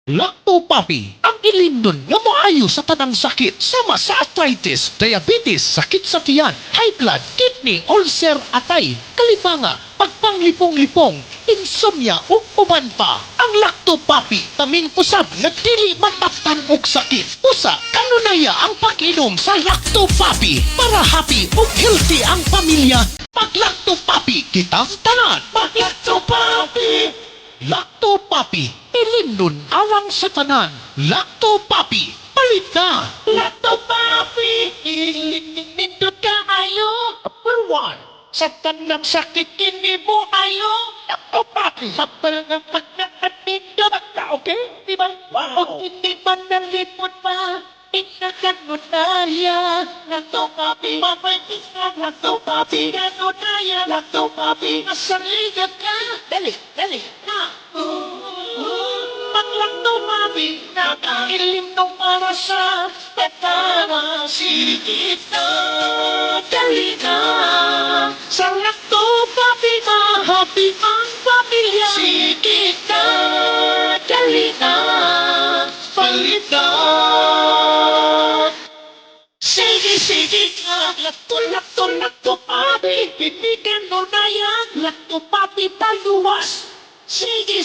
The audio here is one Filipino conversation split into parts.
Lactopapi, ang ilindon nga maayo sa tanang sakit sama sa arthritis, diabetes, sakit sa tiyan, high blood, kidney, ulcer, atay, kalibanga, pagpanglipong-lipong, insomnia ug uban pa. Ang Lactopapi kaming usab nga dili mataptan og sakit. Usa, kanunaya ang pag-inom sa Lactopapi para happy ug healthy ang pamilya. Pag-Lactopapi kitang tanan. Pag-Lactopapi! Lactopapi, ilindon alang sa tanan. Lactopapi, palit na. Lactopapi, ilindon ka ayo. Number one, sa tanang sakit kini mo ayo. Lactopapi, sa tanang pagkakatindot ka, okay? Diba? Wow. O hindi man nalipot pa, Ikaganunaya, Lactopapi, mapaitika, Lactopapi, Ganunaya, Lactopapi, nasaligat ka, dali, na. Mag-Lactopapi, nakailim nung para sa tatama, sigit na, dali na. Sa Lactopapi, mahappy ang pamilya, sigit na, dali na. Palit na. Sige ka, Lactopapi, bibigyan mo na yan, Lactopapi paluwas. Sige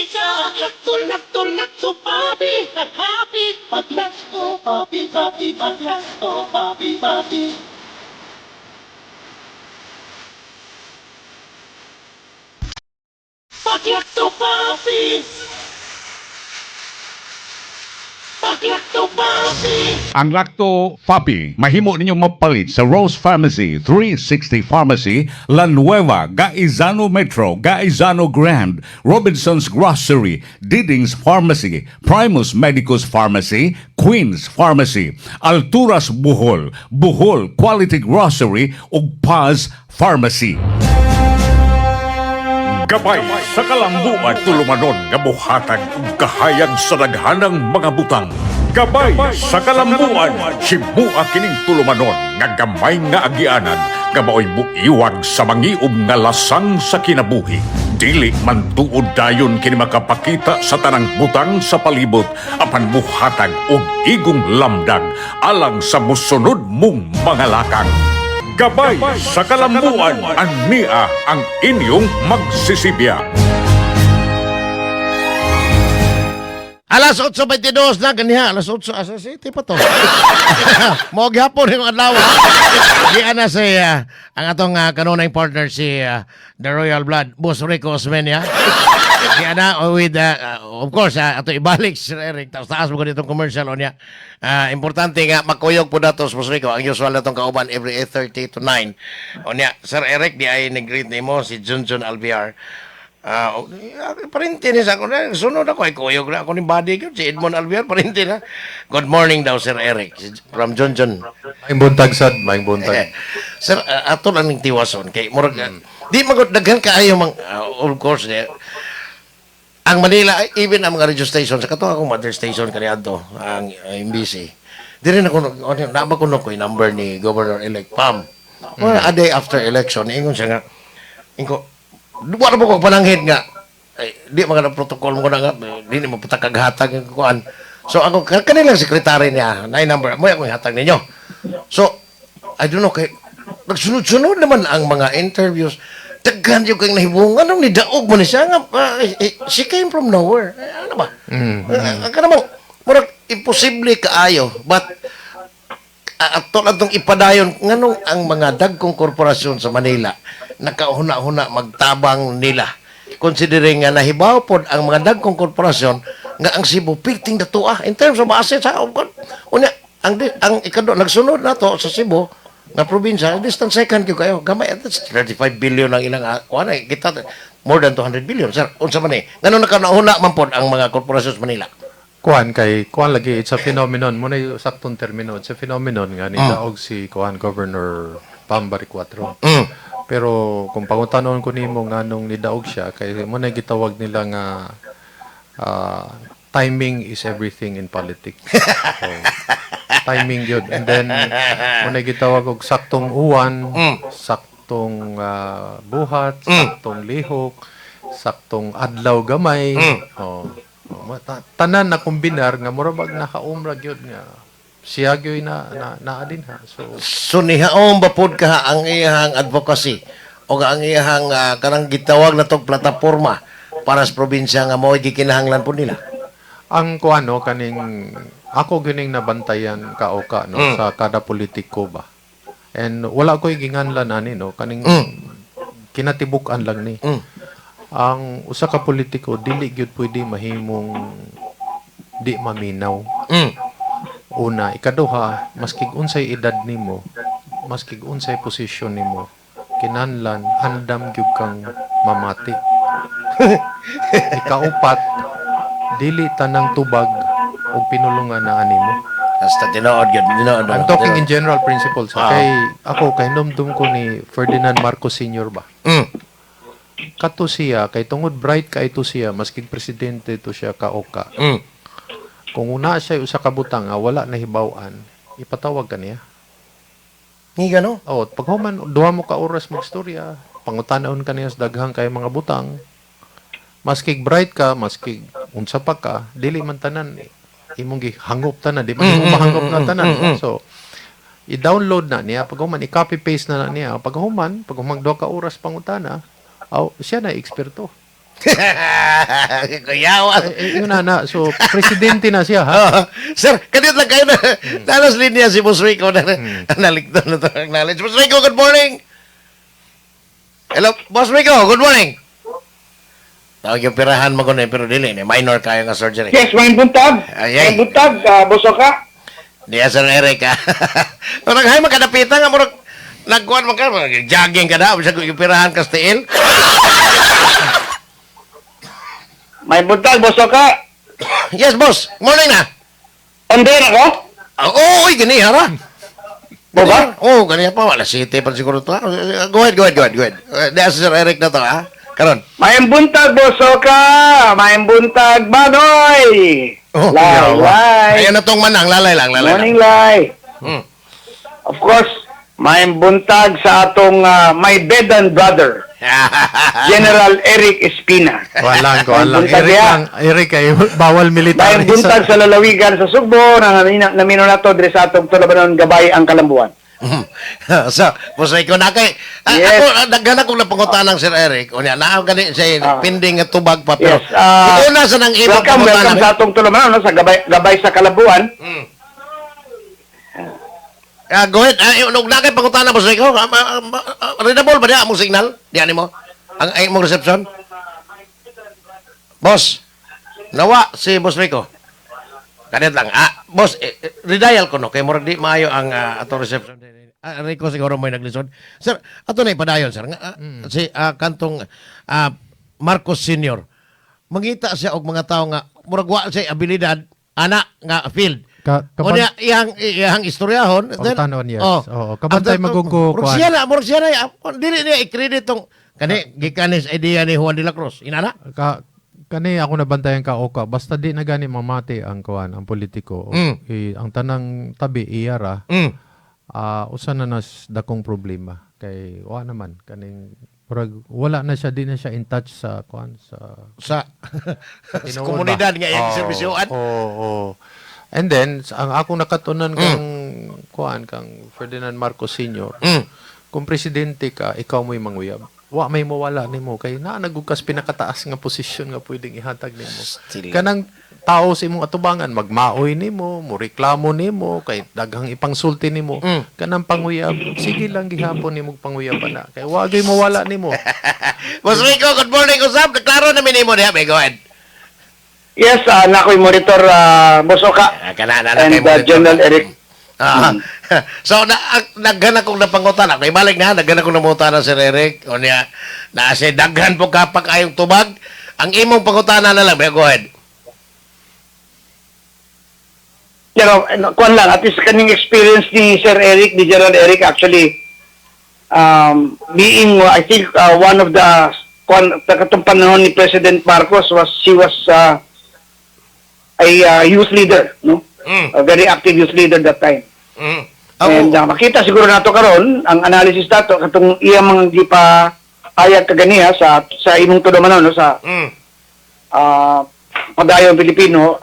ka, Lactopapi, happy, pag-Lactopapi, pag-Lactopapi. Pag-Lactopapi. Ang Lactopapi, mahimo ninyong mapalit sa Rose Pharmacy, 360 Pharmacy, La Nueva, Gaizano Metro, Gaizano Grand, Robinson's Grocery, Diding's Pharmacy, Primus Medicus Pharmacy, Queen's Pharmacy, Alturas Bohol, Bohol Quality Grocery, ug Paz Pharmacy. Gabay sa kalambuan tulumanon nga buhatag ug kahayag sa daghanang mga butang. Gabay sa kalambuan himua kining tulumanon nga gamay nga agianan nga maoy buiwag sa mangiub nga lasang sa kinabuhi. Dili man tuod dayon kini makapakita sa tanang butang sa palibot apan buhatag og igong lamdag alang sa mosunod mong mga lakang. Gabay sa kalambuan, ania ang inyong magsisibya. Alas 8:22 na ganiha, alas 8 asa city pa to. Mo gyapon yung adlaw. Di ana sa ang atong kanunay partner si The Royal Blood, Boss Rico Osmeña. Di ana with of course ato ibalik si Eric taas mo ganitong commercial on ya. Importante nga makuyog po datos Boss Rico ang usual natong kauban every 8:30 to 9. On ya, Sir Eric di ay nag-greet nimo si Junjun Alviar. Parinti ni sa ako na sunod ako ay kuyog na ako ni body ko si Edmond Alviar parinti na. Good morning daw Sir Eric from Junjun. Maing buntag sad, maing buntag. Sir, ato lang ning tiwason kay murag di magod daghan kaayo of course ang Manila, even ang mga radio station, sa kato akong mother station kaniadto, ang MBC. Di rin ako, nabakuno ko yung number ni Governor-elect Pam. Well, a day after election, ingon siya nga, wala mo ko pananghid nga, di mga protocol mo ko na nga, di ni mo patakaghatag yung kukuan. So ako, kanilang sekretary niya, na number, mo yung hatag ninyo. So, I don't know, nagsunod-sunod naman ang mga interviews, daghan yung kang nahibungan nung nidaog mo ni siya nga she came from nowhere ano ba ang kanamang murag imposible kaayo but ato lang itong ipadayon nganong ang mga dagkong korporasyon sa Manila nakauna-una magtabang nila considering nga nahibaw pod ang mga dagkong korporasyon nga ang Cebu piting datua in terms of assets unya ang ikado nagsunod nato sa Cebu na probinsya, distant second kayo. Gamay, that's 35 billion ang ilang kuha kita more than 200 billion. Sir, unsa man ngano nakanauna man pod ang mga korporasyon sa Manila? Kuan lagi it's a phenomenon mo na saktong termino it's a phenomenon nga ni daog si Governor Pambari 4. Pero kung pangutanon ko nimo nganong nidaog siya kay mo na gitawag nila nga timing is everything in politics. So, timing yun. And then, muna gitawag og saktong uwan, saktong buhat, saktong lihok, saktong adlaw gamay. Tanan na kombinar nga murabag nakaumra gyud nga siya gyud na adin ha. So nihaon ba pod ka ang iyang advocacy o ang iyang kanang gitawag na tong plataporma para sa probinsya nga mao gikinahanglan pod nila. Ang kuano kaning ako gining nabantayan kaoka no sa kada politiko ba. And wala ko'y ginganlan ani no kaning kinatibuk-an lang ni. Ang usa ka politiko dili gyud pwede mahimong di maminaw. Una, ikaduha, maskig unsay edad nimo, maskig unsay posisyon nimo, kinahanglan handam gyud kang mamati. Ikaupat, dili tanang tubag o pinulungan na animo. Basta tinood gyud, tinood. I'm talking in general principles. Kay ako kay numdum ko ni Ferdinand Marcos Sr. ba. Kato siya kay tungod bright ka ito siya maskig presidente to siya kaoka. Kung una siya usa ka butang nga wala na hibaw-an, ipatawag ka niya. Ni gano? Oh, pag human duha mo ka oras magstorya, pangutan-on ka niya sa daghang kay mga butang. Maskig bright ka, maskig unsa pa ka, dili man tanan imong gihangop tanan, di man imong mahangop na tanan. So, i-download na niya, pag human i-copy paste na niya, pag human duha ka oras pangutana, siya na eksperto. Kuyawa. Yun na. So, presidente na siya, ha? Sir, kanit lang kayo na nalas linya si Boss Rico na nalikto na ito acknowledge. Boss Rico, good morning. Hello, Boss Rico, good morning. Tawag yung pirahan mo ko na pero dili, minor kayo nga surgery. Yes, may buntag. Ay. May buntag, Bosoka. Diya, Sir Eric, ha? Parang hay, magkadapitan nga, murag nagkuhan mo ka, jogging ka na, bisa yung pirahan ka sa tiil. May buntag, Bosoka. Yes, boss. Morning na. Under ako? Oo, gani, hara. Boba? Oo, gani pa. Wala, city pa siguro to. Ha? Go ahead. Diya, Sir Eric na to, ha? Karon. May buntag, Bosoka. May buntag, Banoy. Oh, Lay. Ayun na tong manang, lalay lang. Morning, Lay. Hmm. Of course, may buntag sa atong my bedan brother, General Eric Espina. Walang. Buntag Eric ay bawal May military. buntag sa lalawigan sa Sugbo na namino na to dire sa atong Tulabanon Gabay ang Kalambuan. So, boss Rico, na kay, Yes. ako, naghanap kong napangutan ng Sir Eric. O niya, naa gani siya, pending nga tubag pa. Pero, Yes, una sa nang ibang Welcome pangutan. sa atong Tulabanon no, sa Gabay sa Kalambuan. Go ahead. Nung na kay pangutan na, boss Rico, readable ba niya among signal? Diyan mo? Ang imong reception? Boss, nawa si boss Rico. Kanit lang. Boss, redial ko no. Kaya murag di maayo ang atong reception. Rico siguro may naglisod. Sir, ato na ipadayon, sir. Si kantong Marcos Sr. Mangita siya og mga tao nga murag wa siya abilidad ana nga field. O niya iyang istoryahon. Pagtanon, yes. Oo, kabantay magugo, Murag siya na. Dili niya i-credit tong kani gikanis idea ni Juan de la Cruz. Inana? Kani ako nabantayan ka oka basta di na gani mamati ang ang politiko. Ang tanang tabi iyara. Usa na nas dakong problema kay wa naman kaning wala na siya, di na siya in touch sa sa komunidad nga iyang servisyoan. Oo. And then ang ako nakatunan kang Ferdinand Marcos Sr. Kung presidente ka, ikaw mo'y manguyab. Wa may mawala nimo kay nagugkas pinakataas nga posisyon nga pwedeng ihatag nimo. Kanang tao sa imong atubangan magmaoy nimo, mo reklamo nimo kay daghang ipangsulti nimo. Kanang panguyab, sige lang gihapon nimo panguyab na. Kay wa gyud mawala nimo. Boss Rico, good morning usab. Klaro na minimo diha, go ahead. Yes, nakoy monitor Bosoka and General Eric. So, naghan akong napangutan. Ako, ibalik na, naghan akong napangutan na Sir Eric. O niya, nasa daghan po kapag ayong tubag. Ang imong pangutan na lang, go ahead. Kuan lang, at least kaning experience ni Sir Eric, ni General Eric, actually, being, I think, one of the, katong panahon ni President Marcos, she was a youth leader, no? A very active youth leader that time. And makita siguro nato karon ang analysis nato katong iya mga gipa ayag kaganiya sa imong tudumanon no sa padayon Pilipino,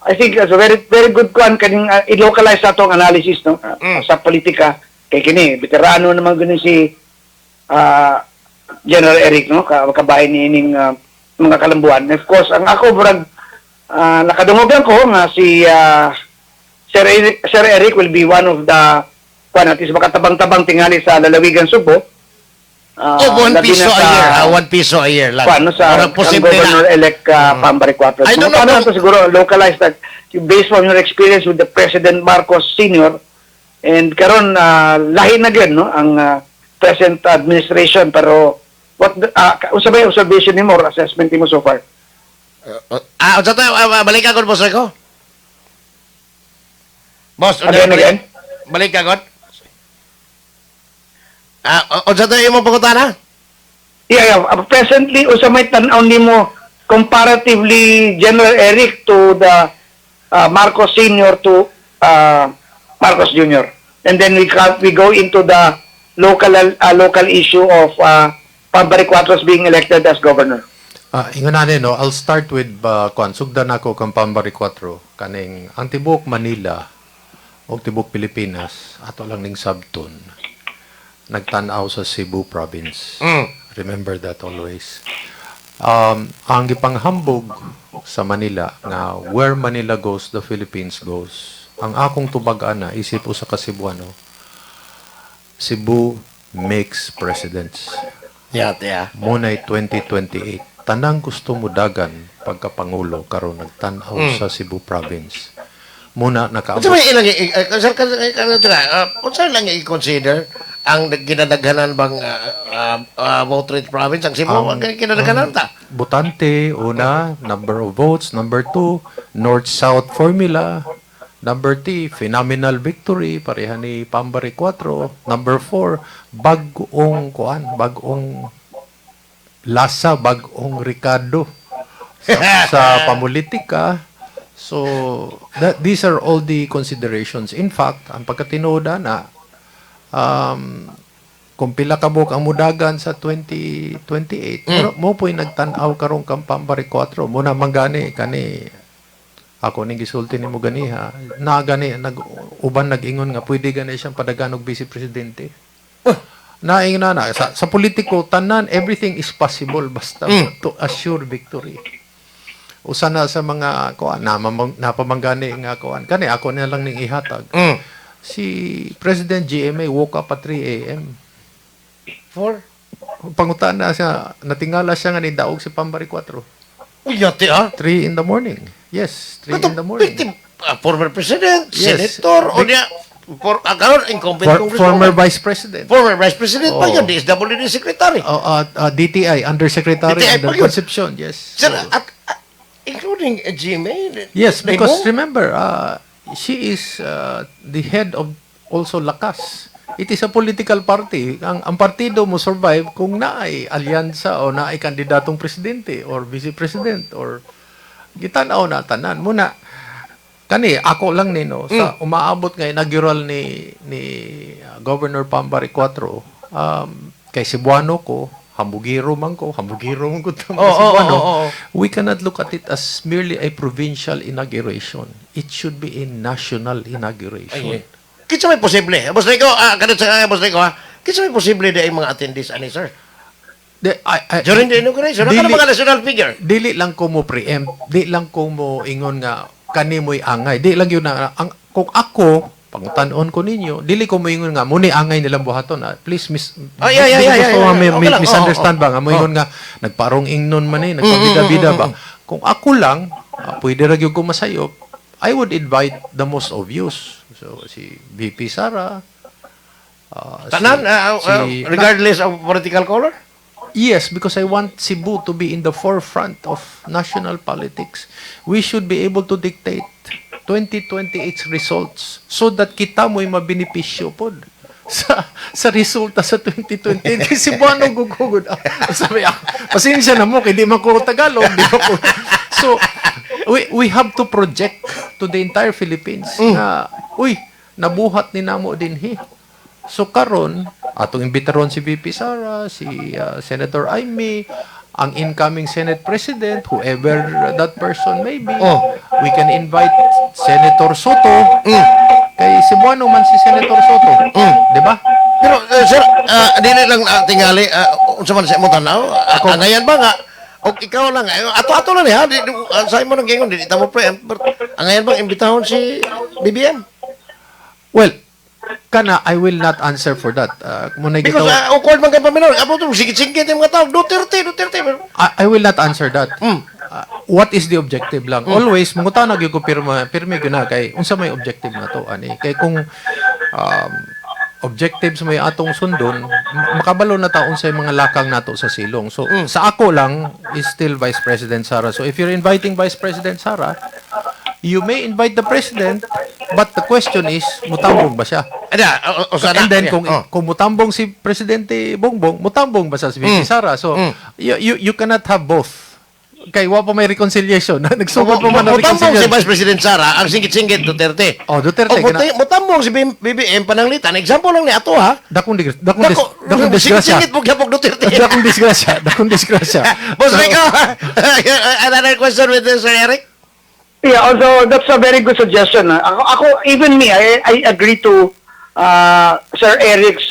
I think it's a very very good kuan kaning i-localize atong analysis no sa politika kay kini veterano naman gani si General Eric no kabahin ni ining mga kalambuan. Of course, ang ako brad nakadungog ko nga si Sir Eric will be one of the kuan at least makatabang-tabang tingali sa lalawigan Subo. 1 piso a year. 1 piso a year lang. Paano sa Parang posible na. Governor-elect Pambari Cuatro? I don't know. Paano ito siguro localized that based on your experience with the President Marcos Sr. and karon lahi na gyud no ang present administration pero what unsa ba yung observation nimo or assessment nimo so far? Unsa tayo balik agad boss ko? Boss, Again. Balik agad. Unsa tayo imong pangutana? Yeah. Presently unsa may tan-aw nimo comparatively General Eric to the Marcos Sr. to Marcos Jr. And then we go into the local issue of Pambari Cuatros being elected as governor. Ingon natin, no? I'll start with sugdan ako kang Pambari 4 kaning ang tibok Manila o tibok Pilipinas ato lang ning sabton nagtan-aw sa Cebu province. Remember that always. Ang gipanghambog sa Manila nga where Manila goes, the Philippines goes. Ang akong tubag-ana isip usa ka Cebuano. Cebu makes presidents. Yeah. Munay 2028. Tanang gusto mo dagan pagkapangulo karon nagtan-aw sa Cebu province. Muna nakaabot. Unsa may ilang unsa lang i-consider ang ginadaghanan bang vote rate province ang Cebu ang ginadaghanan ta? Botante, una, number of votes. Number 2, North-South formula. Number 3, phenomenal victory, pareha ni Pambari 4. Number 4, bagong lasa, bagong Ricardo sa pamulitika. So, these are all the considerations. In fact, ang pagkatinoda na, kung pila ka buok ang mudagan sa 2028, pero mo po'y nagtanaw karong kang Pambari 4, muna manggani, kani, ako ning gisulti ni mo gani ha, na gani, uban nag-ingon nga, pwede gani siyang padagan og vice presidente. Naingon na, sa politiko, tanan, everything is possible basta to assure victory. Usa na sa mga kuan napamanggani nga kuan kani ako na lang ning ihatag. Si President GMA woke up at 3 a.m. For Pangutana siya, natingala siya nga ni daog si Pambari 4. Uyati 3 in the morning. Yes, 3 in the morning. Former president, Yes. senator, o niya, karon incumbent Former Vice President. Former vice president pa Oh. yun, DSWD secretary. DTI, Undersecretary DTI under pa yun. Concepcion, yes. Sir, So- including GMA. Yes, They because mo? remember, she is the head of also Lakas. It is a political party. Ang partido mo survive kung naay alyansa o naay kandidatong presidente or vice president or gitanaw na tanan. Muna, kani, ako lang nino, sa umaabot nga inaugural ni Governor Pambari 4, kay Cebuano ko, hambugiro man ko tama Cebuano. We cannot look at it as merely a provincial inauguration. It should be a national inauguration. Kitsa may posible. Boss Rico, kanot sa boss Rico ha. Kitsa may posible dahil mga attendees ani sir. During the inauguration, ano mga national figure? Dili lang ko mo preempt, di lang ko mo ingon nga kani mo'y angay. Di lang yun na, kung ako, pangutanon ko ninyo, dili ko mo ingon nga, muni angay nilang buhaton. Please, misunderstand ba? Nga mo ingon nga, nagparong ingnon man nagpabida-bida ba? Kung ako lang, pwede ra gyud ko masayop, I would invite the most obvious. So, si VP Sara, Tanan, regardless of political color? Yes, because I want Cebu to be in the forefront of national politics. We should be able to dictate 2028's results so that kita mo'y mabinipisyo po sa resulta sa 2020. Kasi buwano gugugod. Sabi ako, pasensya na mo, hindi man ko Tagalog. Di ba po? So, we have to project to the entire Philippines na, nabuhat ni namo din So karon atong imbitaron si VP Sara, si Senator Amy, ang incoming Senate President, whoever that person may be, Oh. we can invite Senator Soto. Kay Cebuano man si Senator Soto. Di ba? Pero, sir, dili lang tingali, unsa man sa mo tanaw, ngayon ba nga, o ikaw lang, ato-ato lang ha, sa mo nang gingon, di mo pre, ngayon bang imbitahon si BBM? Well, kana, I will not answer for that. Muna Because, gitaw, awkward man kayo paminor, apo itong sigit-sigit yung mga tao, Duterte. I will not answer that. What is the objective lang? Always, mga tao nagyo ko pirmi ko na kay unsa may objective na to ani. Kay kung objectives may atong sundon, makabalo na taon sa mga lakang nato sa silong. So, sa ako lang is still Vice President Sara. So, if you're inviting Vice President Sara, you may invite the President, but the question is, mutambong ba siya? And then, kung mutambong si Presidente Bongbong, mutambong ba sa si VP Sara? So, you cannot have both. Kay wa pa may reconciliation. Nagsugod pa man ang Mutambong si reconciliation. Vice President Sara, ang singit-singit Duterte. Oh, Duterte. Mutambong si BBM pananglitan. Example lang ni ato ha. Dakong disgrasya. Singit-singit mo gyapon Duterte. Dakong disgrasya. Dakong disgrasya. Boss Rico, another question with Sir Eric? Yeah, although that's a very good suggestion. Ako even me, I agree to Sir Eric's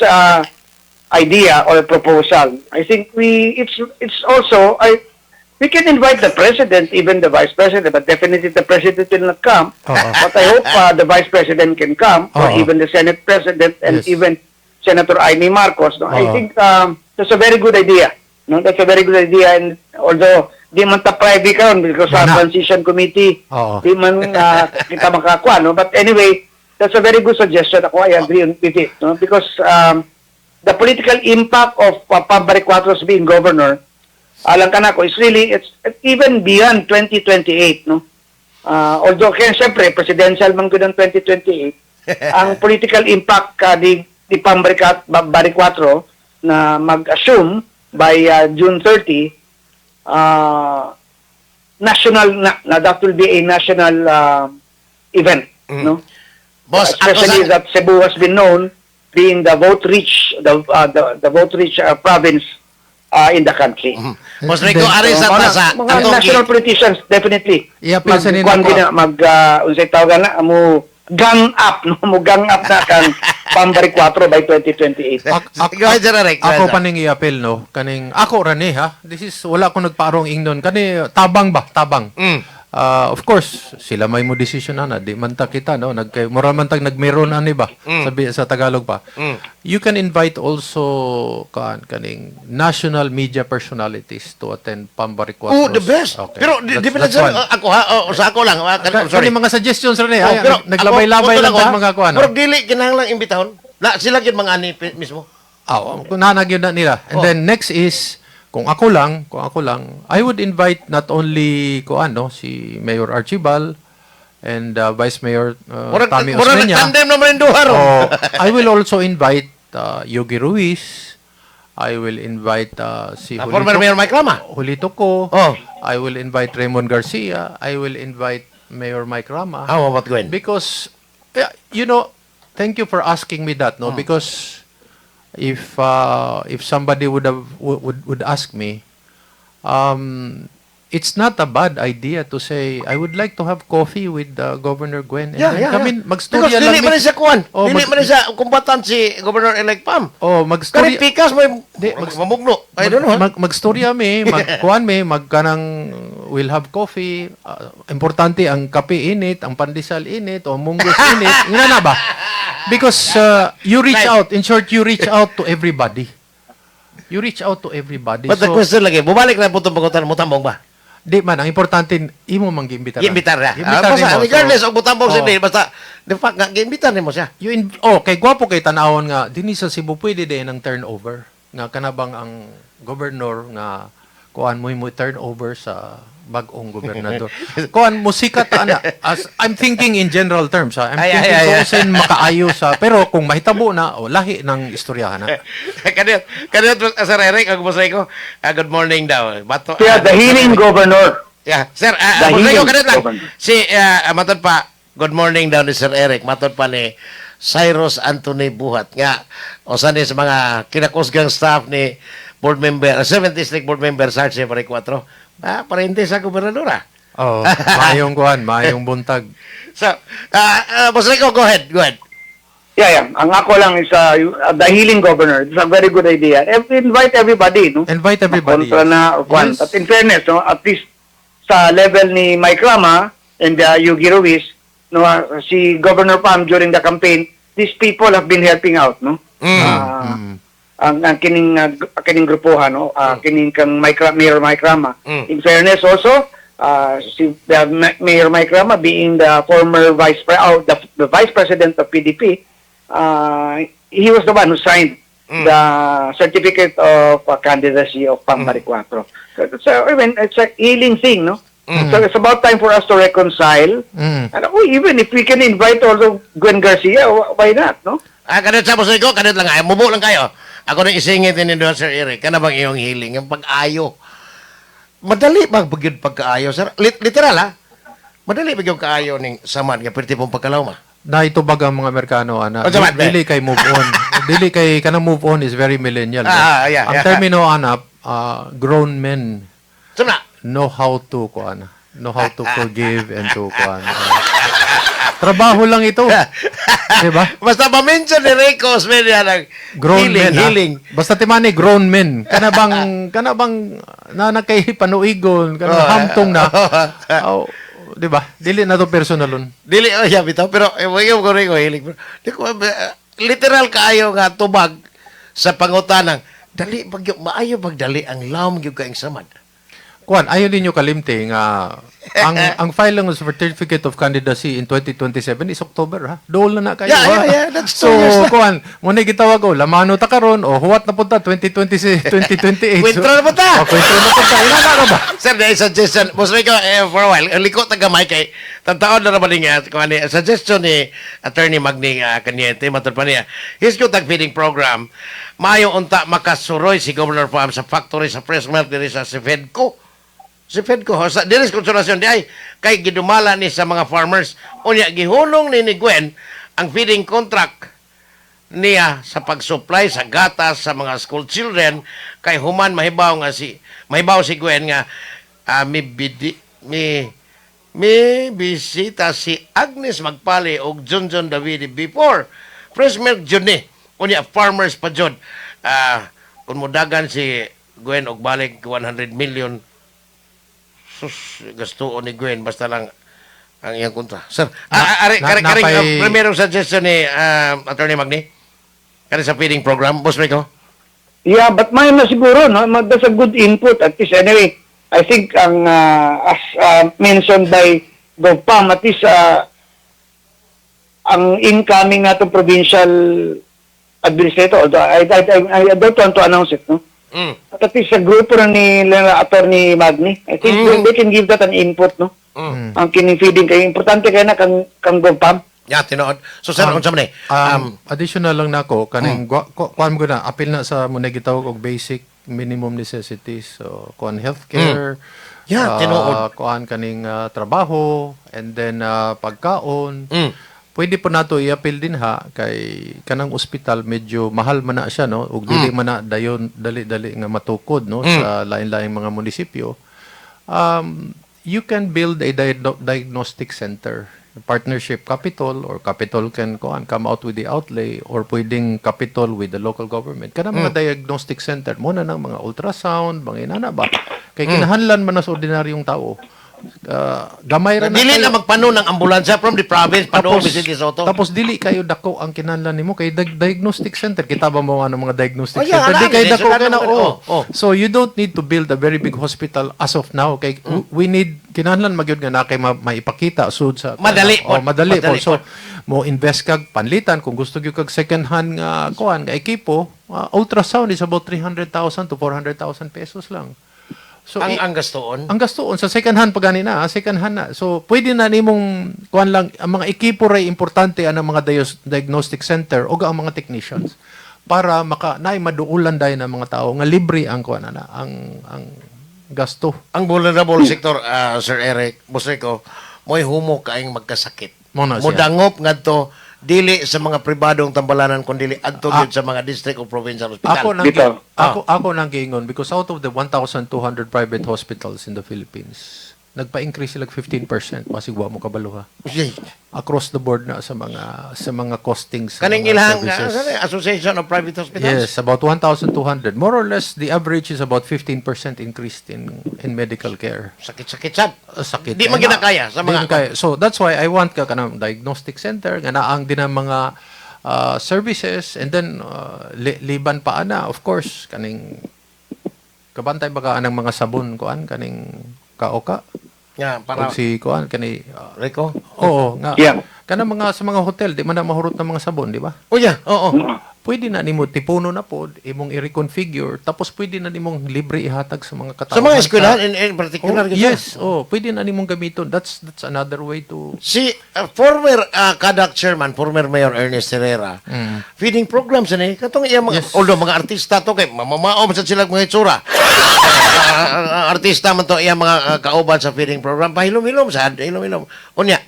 idea or proposal. I think it's also we can invite the president, even the vice president, but definitely the president will not come. But I hope the vice president can come, or even the Senate president, and Yes. even Senator Amy Marcos. No? I think that's a very good idea. No, that's a very good idea. And although di man ta private karon because sa Wala. transition committee, Oo. di man kita makakuha, no? But anyway, that's a very good suggestion. Ako, I agree with it. No? Because the political impact of Pambari Cuatros being governor, alam ka na ko, it's even beyond 2028, no? Although, kaya siyempre, presidential man ko ng 2028, ang political impact di Pambari Cuatro na mag-assume by June 30, national na that will be a national event, no? Boss, Especially that Cebu has been known being the vote-rich province in the country. Boss Rico, ari sa Mga- tasa. mga national politicians, definitely. I-appeal sa nila Unsay tawagan na, mo gang up na kan Pambari 4 by 2028. Go ahead, Sir Eric. Ako paning i-appeal no kaning ako rani ha. This is wala ko nagparong ingnon kani tabang ba? Tabang. Of course, sila may mo decision na di man ta kita no mura man tag nagmeron ani ba sabi sa Tagalog pa. You can invite also kaning national media personalities to attend Pambari Oh, Cuatros. the best. Okay. Pero That's sa one. ako ha, sa ako lang. I'm sorry. Kani mga suggestions rin Oh, pero naglabay-labay lang tag mga kuan. Pero dili kinahanglang imbitahon. Na sila gyud mga ani mismo. Kung nanag yun na nila. And then next is, kung ako lang, I would invite not only si Mayor Archibald and Vice Mayor Tommy Murag Osmeña. tandem naman yung duha ro. I will also invite Yogi Ruiz. I will invite si Former Mayor Mike Rama. Julito Ko. Oh. I will invite Raymond Garcia. I will invite Mayor Mike Rama. How about Gwen? Because, thank you for asking me that, no? Because if somebody would ask me, it's not a bad idea to say I would like to have coffee with Governor Gwen. And then come in, magstorya Because lang. dili man siya kuan. Oh, Dili man siya kumbatan si Governor-elect Pam. Oh, Kani magstorya. pikas mo mamugno. I don't know. Magstorya magkuan magkanang we'll have coffee. Importante ang kape init, ang pandesal init, o munggos init. Ina na ba? Because you reach out. In short, you reach out to everybody. You reach out to everybody. But the question lagi, bumalik na po itong pagkutan mo tambong ba? Di man, ang importante, imo mang giimbitar. Giimbitar na. Giimbitar Basta, nimo. regardless, og butambong oh. siya, basta, the fact nga, giimbitar nimo siya. Kay gwapo kay tanawon nga, dinhi sa Cebu pwede din ang turnover. Nga kanabang ang governor nga kuan mo turnover sa bag-ong gobernador. Kuan musika ta ana. As I'm thinking in general terms, ha. I'm thinking kung saan makaayo sa pero kung mahitabo na lahi ng istoryahan na. Kaniyot, Sir Eric, ang busay ko, good morning daw. Bato, Yeah, the healing governor. Yeah, Sir, The busay ko, healing kaniyot lang. governor. Si, matod pa, good morning daw ni Sir Eric, matod pa ni Cyrus Anthony Buhat. Nga, o sa ni sa mga kinakusgang staff ni board member, 7th district board member Sarge Pare 4. Parentes sa gobernadora. Oh, maayong kuan, maayong buntag. So, Boss Rico, go ahead. Yeah. Ang ako lang is the healing governor. It's a very good idea. Invite everybody, no? Invite everybody. Kontra na, Yes. At in fairness, no, at least sa level ni Mike Rama and Yugi Ruiz, no, si Governor Pam during the campaign, these people have been helping out, no? Ang kining grupuhan, no? Kining kang Mayor Mike Rama. In fairness also, si Mayor Mike Rama being the former the vice president of PDP, he was the one who signed the certificate of candidacy of Pambari 4. So, I mean, it's a healing thing, no? So it's about time for us to reconcile. And even if we can invite also Gwen Garcia, why not, no? Kanit sa Boss Rico, kanit lang ay, mubo lang kayo. Ako nang isingit ni doon, Sir Eric, kana bang iyong healing, yung pag-ayo. Madali ba bagyod pagkaayo, sir? Literal, ha? Madali bagyod kaayo ning samad nga perti pong pagkalawma. Na ito baga mga Amerikano, ana. O, samat, Dili kay move on. Dili kay kanang move on is very millennial. Yeah. Ang termino ana, grown men Sumna. know how to kuan, know how to forgive and to kuan. Trabaho lang ito. Di ba? Basta ma-mention ni Rico Osmedia ng Grown men. healing. Basta timani grown men. Kana bang na nakay panuigon, kana hamtong na. Oh, di ba? Dili na to personalon. Dili, bitaw. Pero, wag ko Rico healing. Di ko, literal kaayo nga tubag sa pangutanang, dali, maayo pagdali ang lawm yung kaing samad. Kuan, ayaw ninyo kalimte nga ang filing of certificate of candidacy in 2027 is October, ha? Dool na kayo. Ha? Yeah, that's So, kuan, muna gitawag ko, lamano ta karon o huwat na punta 2026, 2028. Kwentro na punta. Kwentro na punta. Ina na ba? Sir, may suggestion. Boss Rico, for a while, liko tagamay kay tantaon na naman niya. Suggestion ni Attorney Magning Kanyente, matod pa niya. His Kutag Feeding Program, maayong unta makasuroy si Governor Pam sa factory sa press milk diri sa Sifedco. Dili sa konsolasyon di ay kay gidumala ni sa mga farmers. Unya, gihulong ni Gwen ang feeding contract niya sa pag-supply sa gatas sa mga school children kay human mahibaw si Gwen nga may bisita si Agnes Magpali og Junjun Davide before fresh milk jud ni unya farmers pa jud kung mudagan si Gwen og balik 100 million sus gastuon ni Gwen basta lang ang iyang kontra. Sir, primerong suggestion ni Attorney Magni kani sa feeding program, Boss Rico. Yeah, but may na siguro, no? That's a good input. At least, anyway, I think ang as mentioned by Gov Pam, at least ang incoming na to provincial administrator, although I don't want to announce it, no? At least sa grupo na ni Attorney Magni, I think they can give that an input, no? Ang kining feeding kayo. Importante kayo na kang Gov Pam. Yeah, tinuod. So, sir, unsa man ni? Additional lang nako kaning kuan mo na apil na sa muna gitawag og basic minimum necessities. So kuan healthcare, Yeah, tinuod. kuan kaning trabaho and then pagkaon. Pwede po nato i-appeal din ha kay kanang ospital medyo mahal man na siya no ug dili man na dayon dali-dali nga matukod no sa lain-laing mga munisipyo. You can build a diagnostic center, partnership capital or capital can come out with the outlay or pwedeng capital with the local government. Kana mga diagnostic center mo na ng mga ultrasound, mga inana ba? Kay kinahanglan man na sa ordinaryong tao. Gamay ra na Dili kayo. na magpano ng ambulansya from the province padong Vicente Soto. Tapos dili kayo dako ang kinahanglan nimo kay diagnostic center. Kita ba mo ano mga diagnostic Oh, yeah, center? Di kay alam, dako alam, kana alam, oh. So you don't need to build a very big hospital as of now kay we need kinahanglan magyud nga na kay maipakita sud sa Madali po. madali po. Madali So po. mo invest kag panlitan kung gusto gyud kag second hand nga kuan nga ekipo, ultrasound is about 300,000 to 400,000 pesos lang. So Ang gastoon. ang gastoon sa second hand pag na, second hand na. So pwede na nimong kuan lang ang mga ekipo ray importante ang mga diagnostic center o ang mga technicians para naay maduulan dai ng mga tao nga libre ang kuan na ang gasto. Ang vulnerable sector, Sir Eric, Boss Rico, mo'y humo kaing magkasakit. Mo na siya. Mudangop ngadto dili sa mga pribadong tambalanan kundi adto gyud sa mga district o provincial hospital. Ako nang Bitaw. ako nang giingon because out of the 1,200 private hospitals in the Philippines, nagpa-increase sila 15%, basig wa mo kabalo ha. Uy, Across the board na sa mga costings sa kaning mga ilahang services. Association of Private Hospitals. Yes, about 1,200. More or less, the average is about 15% increased in medical care. Sakit-sakit sad. Sakit. Di man ginakaya sa Di man mga kaya. So that's why I want ka kanang diagnostic center nga naang din ang mga services, and then liban pa ana, of course, kaning kabantay baga anang mga sabon kuan kaning kaoka nga para o si kuan kani Rico. oo nga Yeah. kanang mga sa mga hotel di man na mahurot ng mga sabon, di ba? Oh yeah, oo. Pwede na nimo tipuno na po imong i-reconfigure, tapos pwede na nimong libre ihatag sa mga katao. Sa mga eskwelahan in particular gid. Yes, pwede na nimong gamiton. That's another way to Si former CADAC chairman, former Mayor Ernest Herrera, feeding programs ni katong iya mga Yes. although mga artista to kay mamamaom sa sila mga itsura. Artista man to iya mga kauban sa feeding program pahilom-hilom sad, hilom-hilom. Unya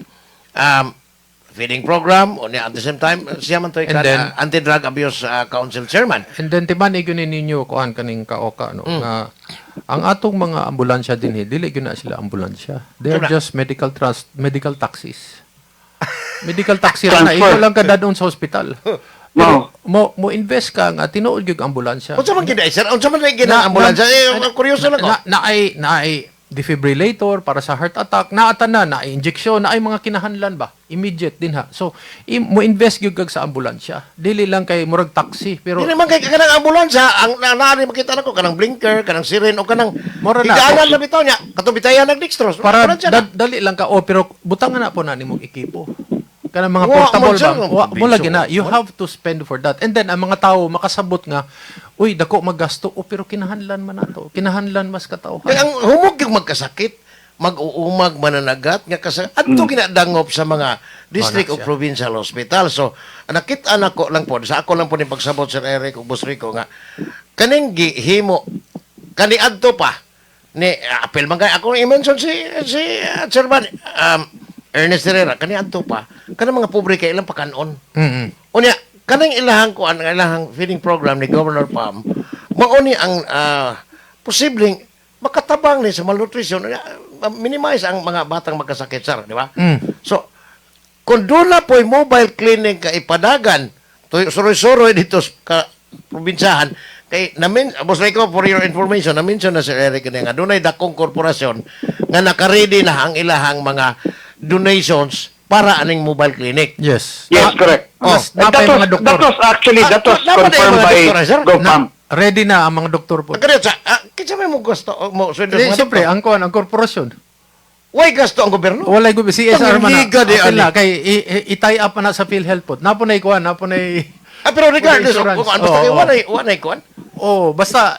feeding program, unya at the same time siya man to And then- anti-drug abuse council chairman. And then timanig yun ninyo kuan kaning kaoka no nga ang atong mga ambulansya dinhi dili gyud na sila ambulansya. They are Wala. just medical taxis. Medical taxi ra na Transfer. ikaw lang kadadon sa ospital. No. Mo invest ka nga tinuod gyud ang ambulansya. Unsa man gid sir? Unsa man gid ang ambulansya? Kuryoso lang ko. na ay defibrillator para sa heart attack, naatanan na injection, na ay mga kinahanlan ba immediate din ha. So mo invest gyud kag sa ambulansya, dili lang kay murag taxi, pero Hindi naman kay kanang ambulansya, ang naari makita nako kanang blinker, kanang siren o kanang Mora na. higaanan na bitaw niya, katubitayan nagdextrose. para Ambulansya na. dali lang ka pero butangan na po na nimong ekipo kanang mga Wa, portable man, sir. ba mo lagi na you have to spend for that, and then ang mga tao makasabot nga uy dako maggasto pero kinahanlan man nato, kinahanlan mas katao. Kaya ang humog yung magkasakit, mag-uumag, mananagat, nga kasi adto ginadangop sa mga district o Anak siya. provincial hospital. So, nakita na ko lang po, sa ako lang po ni pagsabot Sir Eric o Boss Rico nga, kaning gihimo, kani adto pa, ni apel man kay ako i-mention si Chairman Ernest Herrera, kani adto pa, kanang mga pobre kay ilang pakanon. Unya, kanang ilahang ko ang ilahang feeding program ni Governor Pam, mauni ang posibleng makatabang ni sa malnutrition, minimize ang mga batang magkasakit, sir, di ba? So, kung doon na po'y mobile clinic ka ipadagan, suroy-suroy dito sa probinsyahan, kay namin, Boss Rico, for your information, na-mention na Sir Eric nga, doon ay dakong korporasyon nga nakaredy na ang ilahang mga donations para aning mobile clinic. Yes. Yes, correct. Mas And napay mga doktor. that was actually, that was Dapat ay confirmed mga by doktor, sir? GoPam. Ready na ang mga doktor po. Kaya sa, kinsa may mo gusto, mo sweldo Eh, mga siyempre, doktor? ang korporasyon. Way gasto ang gobyerno? Wala ko CSR man na. Liga di, Apil ani. na kay i-tie up na sa PhilHealth po. Napo na ikuan, napo na Pero regardless, Insurance. kung ano, basta Oo, wanay kuan. basta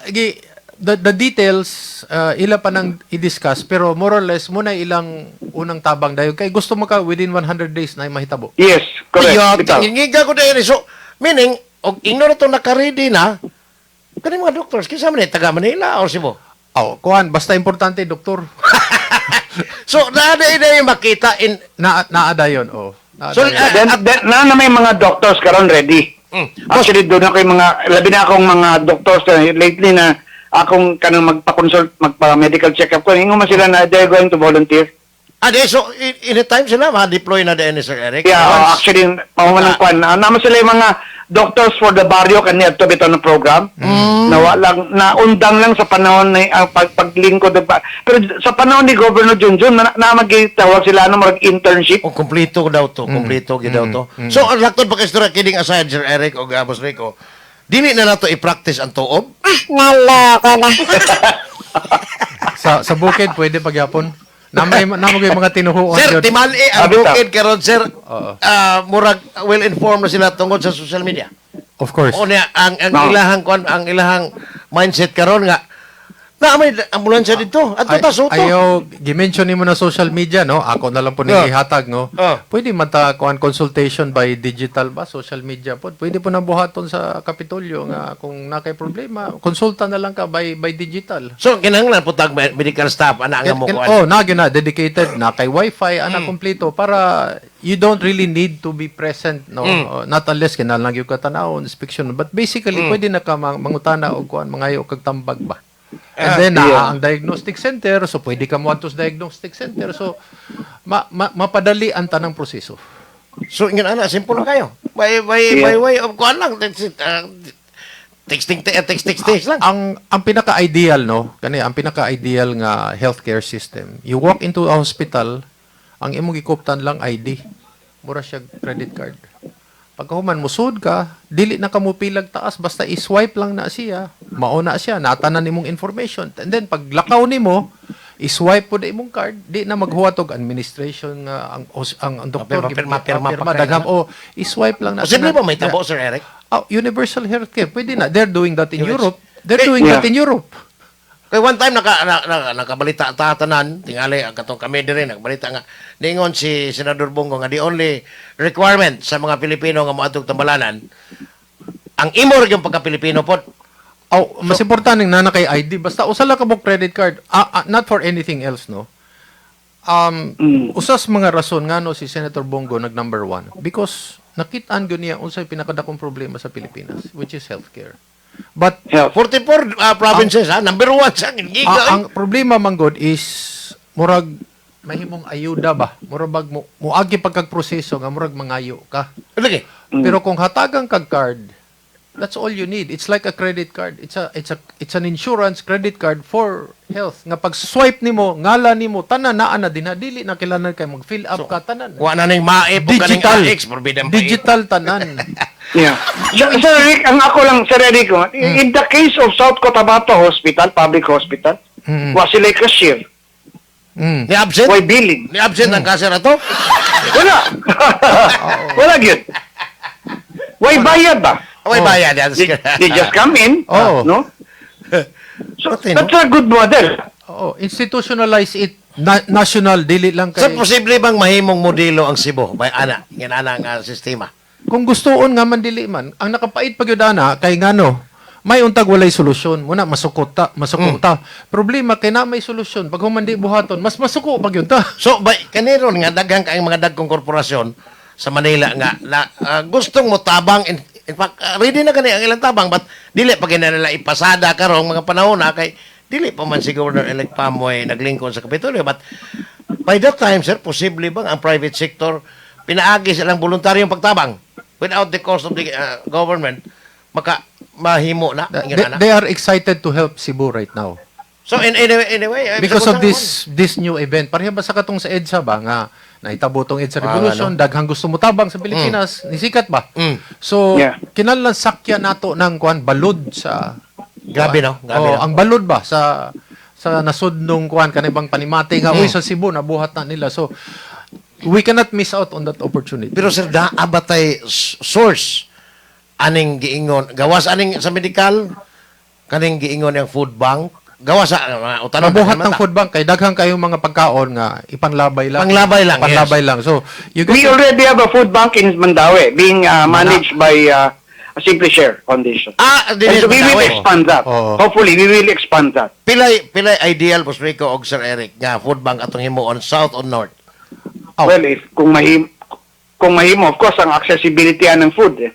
the details ila pa nang i-discuss, pero more or less muna ilang unang tabang dayon kay gusto mo ka within 100 days na mahitabo. Yes, correct. Iya, Bitaw. ngingiga ko dahil. So, meaning, og ingno na itong nakaredy na, kani mga doctors, kinsa man taga Manila o Cebu? Kuan basta importante doktor. So, naada yung makita in... Naada yon. Naada So, yun. Then, na may mga doctors karon ready. Actually, doon ako yung mga, labi na akong mga doctors lately na akong kanang magpa-consult, magpa-medical check-up ko. Hingo man sila na they're going to volunteer. So, in a time sila, ma-deploy na din ni Sir Eric. Yeah, Once- actually, pamanang kwan. Naman sila yung mga doctors for the barrio kanya to bito ng program. Naundang lang sa panahon ng paglingkod. Pero sa panahon ni Governor Junjun, na magitawag sila ng mag-internship. Oh, kompleto daw to. Kompleto daw to. So, ang laktod pa kayo kidding aside, Sir Eric o Boss Rico, dili na nato i-practice ang tuob? Sa bukid pwede pagyapon. Namay mga tinuhuan Sir, yun. timali ang Bitaw. bukid karon Sir. Oo. Murag well-informed na sila tungkol sa social media. Of course. O niya, ang No. ilahang ang ilahang mindset karon nga Na may ambulansya dito. At ta suto. Ayaw, gimension nimo na social media, no? Ako na lang po Yeah. ihatag, no? Pwede man ta kuan consultation by digital ba, social media po. Pwede po na buhaton sa Kapitolyo nga kung nakay problema, konsulta na lang ka by digital. So kinahanglan po tag medical staff ana nga mo kuan. Oh, na dedicated na kay wifi ana kompleto para you don't really need to be present, no? Not unless kinahanglan gyud ka tan-awon inspection, but basically pwede na ka mangutana og kuan mangayo kag tambag ba. And then ang diagnostic center, so pwede ka mo ato sa diagnostic center, so mapadali ang tanang proseso. So ingin ana simple lang kayo. By way of kuan lang. Texting lang. Ang pinaka-ideal, no? Kani ang pinaka-ideal nga healthcare system. You walk into a hospital, ang imong gikuptan lang ID. Mura siya credit card. Pagkahuman musud ka, dili na ka mo pilag taas, basta i-swipe lang na siya, mauna siya, natanan nimong information. And then pag lakaw nimo, i-swipe po na imong card, di na maghuwatog administration nga ang doktor Pirma daghang i-swipe lang na. Posible ba may tabo, Sir Eric? Universal healthcare, pwede na. They're doing that in Europe. They're doing that in Europe. Kay one time nakabalita ta tanan tingali ang katong kami diri nagbalita nga ningon si Senador Bongo nga the only requirement sa mga Pilipino nga moadtog tambalanan ang imo ra gyud pagka-Pilipino pod. Mas importante na kay ID basta usala ka mo credit card. Not for anything else, no. Usas mga rason nga no si Senator Bongo nag number 1 because nakit-an gyud niya unsay pinakadakong problema sa Pilipinas, which is healthcare. But 44 provinces number 1 sa giga. ang problema manggod is murag mahimong ayuda ba? Murag muagi pagkagproseso nga murag mangayo ka. Lagi. Pero kung hatagang kag card, that's all you need. It's like a credit card. It's an insurance credit card for health. Nga pag swipe nimo, ngala nimo tanan naa na dinadili na kailangan kay mag-fill up ka tanan. Wa na ning maip o kaning AX forbidden Digital tanan. Yeah. Sir Eric, ang ako lang, Sir Eric, in the case of South Cotabato Hospital, public hospital, was sila cashier. Ni absent? Why billing? Ni absent ang kaser ato? Wala. Wala yun. Why bayad ba? Way bayad yan. They just come in, Oh. no? So, Pati, no? that's a good model. Institutionalize it national dili lang Sa kay. posible bang mahimong modelo ang Cebu? May ana, yan ana nga sistema. Kung gustoon nga man dili man, ang nakapait pag yun ana kay ngano, may untag walay solusyon. Muna masukuta. Problema kay na may solusyon. Pag humandi buhaton, mas masuko pag yun ta. So, kaniron nga daghang kaayong mga dagkong korporasyon sa Manila nga na gustong mo tabang in fact ready na kani ang ilang tabang but dili pa nila ipasada karong mga panahon na kay dili pa man si Governor-elect Pamoy naglingkod sa Kapitolyo but by that time sir posible bang ang private sector pinaagi silang voluntaryong pagtabang without the cost of the government mahimo na They are excited to help Cebu right now. so anyway Because of this new event. Pareha ba sa katong sa EDSA ba nga nahitabo tong EDSA Revolution, daghang gusto mo tabang sa Pilipinas, nisikat ba? So, Yeah. kinahanglan sakya nato ng kuan balod sa grabe no grabe no? ang balod ba sa nasudnong kuan kanibang panimati nga uy sa Cebu nabuhat na nila. So, we cannot miss out on that opportunity. Pero sir, abatay source aning giingon, gawas aning sa medical, kaning giingon yung food bank, gawas sa utanon. Mabuhat ng food bank kay daghang kayong mga pagkaon nga ipanlabay lang. Panglabay lang, So, you We get already have a food bank in Mandaue being managed by a Simple Share Foundation. And so we will expand that. Oo. Hopefully, we will expand that. pilay ideal Boss Rico og Sir Eric nga food bank atong himuon south or north. Well, if kung mahimo, of course, ang accessibility ng food.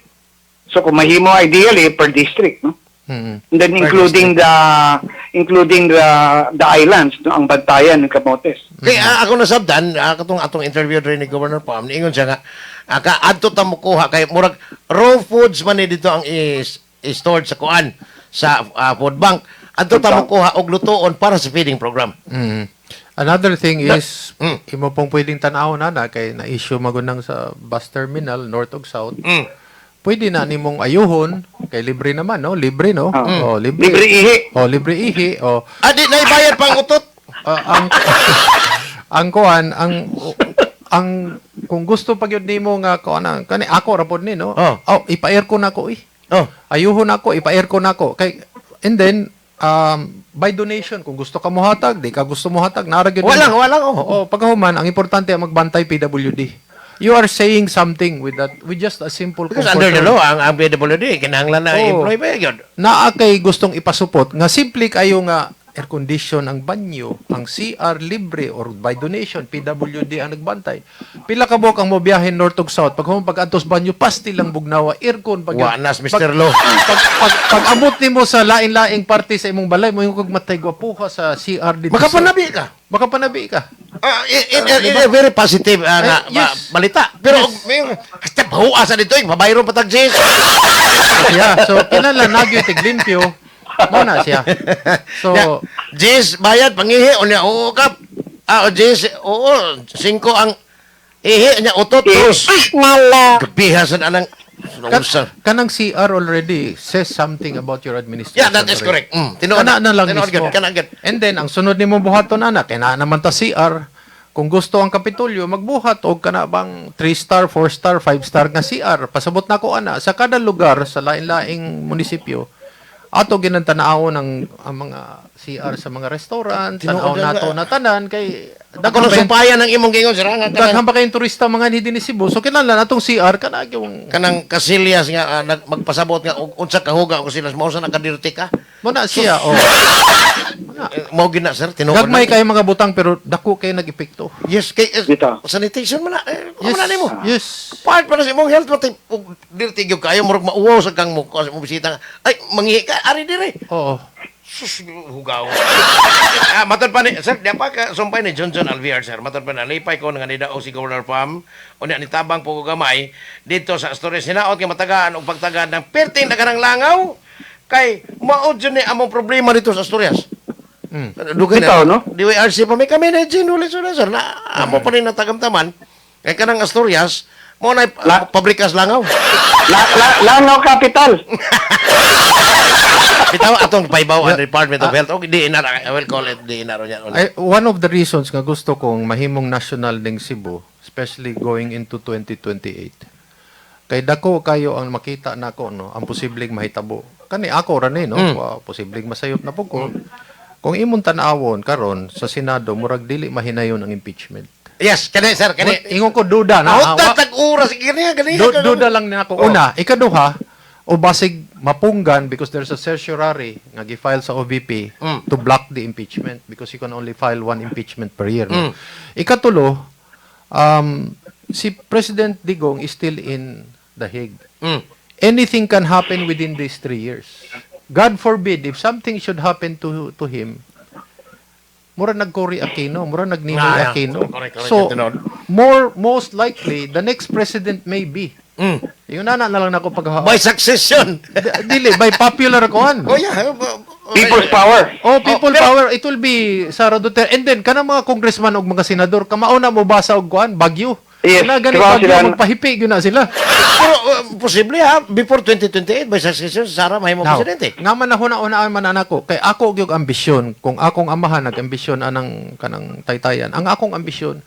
So kung mahimo, ideally per district, no? And then including the islands, no? Ang Bantayan ng Camotes. Kay ako nasabdan atong interview rin ni Governor Pam niingon siya nga adto ta mo kuha kay murag raw foods man ni dito ang stored sa kuan sa food bank adto ta mo kuha og lutoon para sa feeding program. Another thing is, imo pong pwedeng tanawon na kay na-issue magunang sa bus terminal, north ug south. Pwede na nimong ayuhon, kay libre naman, no? Libre, no? Libre. Libre ihi. Libre ihi. Di na ibayad pang utot. Ang kuan, ang kung gusto pag yun nimo nga kuan, kani ako ra pod ni, no? Oh. Ipa-air ko nako Oh. Ayuhon ako, ipa-air ko nako. Kay and then by donation, kung gusto ka mohatag, di ka gusto mohatag, naragyan Walang, oh. Oo, pagkahuman, ang importante ang magbantay PWD. You are saying something with that, with just a simple Because comfort under the order. law, ang PWD, kinahanglan na Oo. employee ba yun? Naa kay gustong ipasupot nga simple kayo nga air condition ang banyo, ang CR libre or by donation, PWD ang nagbantay. Pila ka buok ang mobiyahin north ug south, pag antos banyo pastil lang bugnawa, aircon pag Wanas, Mr. Law. pag abot nimo sa lain-laing party sa imong balay, mo yung kag matay gwapuha sa CR dito. Makapanabi ka. Makapanabi ka. In a very positive nga yes. balita. Pero may hasta bahuasa dito, pabayro patag sis. Yeah, so kinala nagyo tiglimpyo. Mo na siya. So Jis, bayad, pangihi, o niya, oo kap. Jis, oo, 5 ang ihi, niya, utot, dos. Gabihasan anang, sunusar. kanang CR already says something about your administration. Yeah, that is already. correct. Tinuod Kana na lang tinuod mismo. gid, kana gid. And then, ang sunod ni mo buhaton anak, kaya na naman ta CR, kung gusto ang Kapitolyo, magbuhat o kana bang 3-star, 4-star, 5-star nga CR. Pasabot na ko ana, sa kada lugar, sa lain-laing munisipyo, ato ginantanaon ang mga CR sa mga restaurant, tanaw nato na tanan, kay Ako nang sumpayan ng imong gingon, sir, nga daghan pa kayong turista mga hindi ni Cebu. So, kinala natong CR, kana yung kanang kasilyas nga magpasabot nga unsa kahuga o kasilyas mo sa nakadirti ka. muna siya, oh. Mo gina sir, tinuod. Gagmay kayo mga butang, pero dako kayo nag-epekto. Yes, kay Dito. sanitation man na. Yes, Wala nimo. yes. Part para sa imong health pati dirty gyud kayo murag mauwaw sa kang mo kasi mo bisita. Ay, mangihi ka ari dire. Oo. Sus, hugaw. Matod pa ni, sir, di pa ka sumpay ni Johnson Alvear, sir. Matod pa na, lipay ko nga nida o si Governor Pam, o ni tabang po ko gamay, dito sa Asturias, sinaot kay matagaan o pagtagaan ng perting na kanang langaw, kay maod yun ni among problema dito sa Asturias. Dugay Bitaw, no? DYRC pa may kami na ginulis na, sir, na amo pa rin natagamtaman, kay kanang Asturias, mo na pabrikas langaw. Langaw Capital. Bitaw atong paibaw ang Department of Health. Okay, di inar, I will call it di inaro niya. One of the reasons nga gusto kong mahimong national ng Cebu, especially going into 2028, kay dako kayo ang makita nako no, ang posibleng mahitabo. Kani ako ra ni no, posibleng masayop na po ko. Kung imong tan-awon karon sa Senado murag dili mahinayon ang impeachment. Yes, kani sir, kani. Ingon ko duda na. Auta tag oras gani. Duda lang na ako. Una, ikaduha, o basig mapunggan because there's a certiorari nga gi-file sa OVP to block the impeachment because you can only file one impeachment per year. No? Ikatulo, si President Digong is still in The Hague. Anything can happen within these 3 years. God forbid, if something should happen to him, mura nag-Cory Aquino, mura nag-Ninoy Aquino. Correct, So, tinod. most likely, the next president may be. Yung na lang ako pag By succession. dili by popular kuan. Oh yeah. People's power. Oh, people power, it will be Sara Duterte. And then kanang mga congressman ug mga senador, kamao na mo basa og kuan, Bagyo. Yes, Na gani diba Bagyo sila- magpahipi gyud na sila. Pero posible ha, before 2028 by succession Sara mahimo Now, presidente. nga man nahuna-unaan man anako, kay ako gyud ambisyon, kung akong amahan nag-ambisyon anang kanang taytayan. Ang akong ambisyon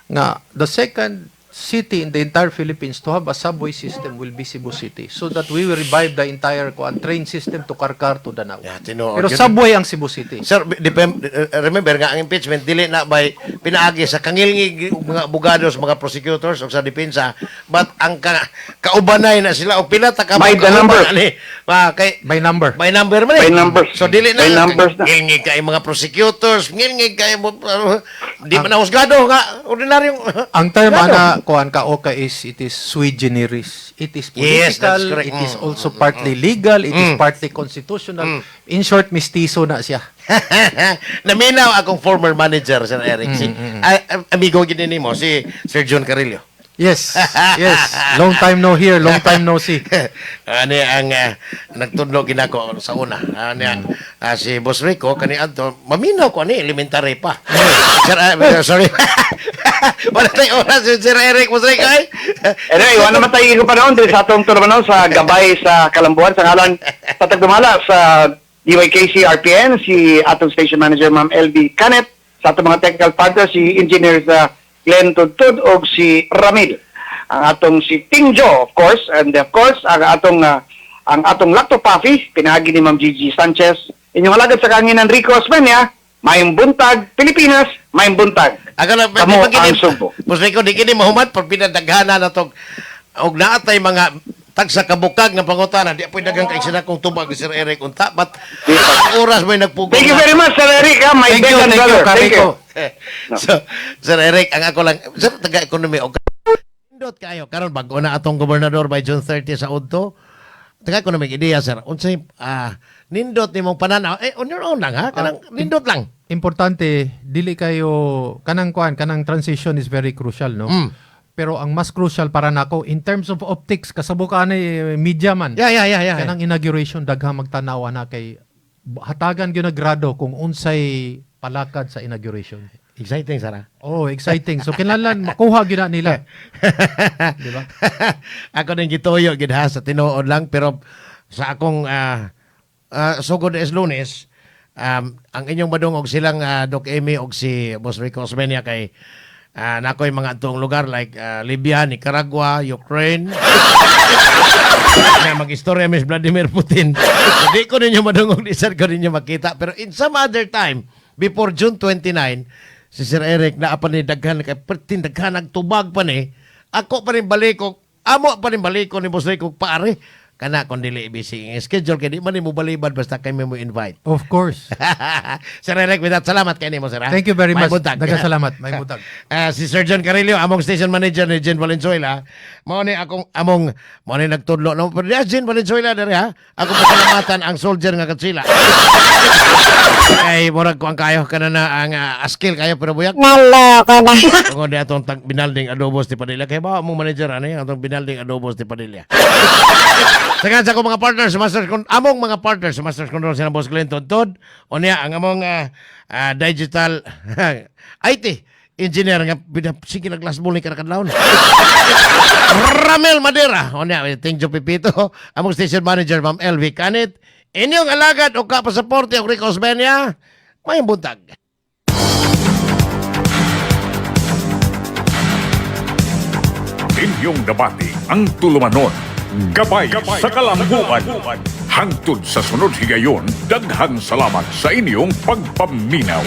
nga the second city in the entire Philippines to have a subway system will be Cebu City so that we will revive the entire train system to Karkar to Danao. Yeah, tinuod. Pero subway ang Cebu City. Sir, remember nga ang impeachment dili na by pinaagi sa kangilngig ug mga abogados, mga prosecutors ug sa depensa, but ang kaubanay na sila o pila ta ka By the number. kay By number. by number man By numbers. So dili na By numbers na. ngilngig kay mga prosecutors, ngilngig kay di man na husgado nga ordinaryong Ang term ana kuan ka oka is it is sui generis. It is Yes, that's political, correct. it is also partly legal, it is partly constitutional. In short, mistiso na siya. Naminaw akong former manager Sir Eric si amigo gid nimo si Sir John Carillo. Yes. Yes. Long time no hear, long time no see. Ani ang nagtudlo ginako sa una. Ani si Boss Rico kani adto maminaw ko ani elementary pa. Sir, sorry. Wala tayo oras si Sir Eric Boss Rico ay. Anyway, wala naman tayo pa noon sa atong turmanon sa gabay sa Kalambuan sa ngalan sa tagdumala sa DYKC RPN si atong station manager Ma'am LB Canet, sa atong mga technical partners si engineer sa Glenn Tudtud o si Ramil. Ang atong si Ting Jo, of course, and of course ang atong laptop Puffy pinahagi ni Ma'am Gigi Sanchez, inyong alagad sa kanginan Rico Osmeña, mayong buntag, Pilipinas, mayong buntag. Aga lang, Kamo di ba ang sumpo. Boss Rico, di kini mahumat pag pinadaghana na tong og naatay mga tagsa kabukag na pangutana, di apoy dagang kay sila kung tubag ni Sir Eric unta, but ang oras may nagpugong. Thank you very much, Sir Eric. My Thank you, best thank you, brother. Thank you. Kariko. So, Sir Eric, ang ako lang, Sir, taga-economy, o nindot kayo, karon bago na atong gobernador by June 30 sa Udto, taga-economic ideya, Sir, unsay, nindot ni mong pananaw, on your own lang, ha? Kanang, nindot lang. Importante, dili kayo, kanang transition is very crucial, no? Pero ang mas crucial para nako in terms of optics, kasabukan ni media man. Yeah. Kanang inauguration, daghang magtanawa na kay hatagan gyud na grado kung unsay palakad sa inauguration. Exciting, Sara. Oh, exciting. So kinahanglan makuha gyud na nila. Di ba? Ako nang gituyo gid ha sa tinuod lang pero sa akong sugod is Lunes ang inyong madungog silang Doc Amy og si Boss Rico Osmeña kay nakoy mga atong lugar like Libya, Nicaragua, Ukraine. Na mag-istorya Miss Vladimir Putin. Hindi ko ninyo madungog, di sad ko ninyo makita. Pero in some other time, before June 29, si Sir Eric na pa ni daghan kay pertin daghan nagtubag pa ni. Ako pa rin balik ko, amo pa rin balik ko ni Boss Rico pare. Kana kung dili busy ang schedule kay di man mo balibad basta kay mo invite. Of course. Sir Eric, with that, salamat kay nimo, sir. Thank you very May much. buntag. Daghang salamat. May butag. Si Sir John Carillo, among station manager ni Jen Valenzuela. Mao ni nagtudlo no pero Jen Valenzuela dere ha. Ako pasalamatan ang soldier nga katsila. Kay murag ko ang kayo kanana ang skill kayo pero buyak. Naloko na. Tungod di atong binalding adobos ti Padilla. Kay ba among manager ani atong binalding adobos ti Padilla. Sagan sa ko mga partners, among mga partners, Masters Control sila Boss Clinton Todd, o niya, ang among digital IT engineer nga sige na glass bowling ka na kadlawon. Ramel Madera, o niya, thank you Pipito, among station manager Ma'am LV Canit, inyong alagad o kapasaporte o Rico Osmeña, may buntag. Inyong nabati ang tulumanon. Gabay sa kalambuan. Hangtod sa sunod higayon, daghang salamat sa inyong pagpaminaw.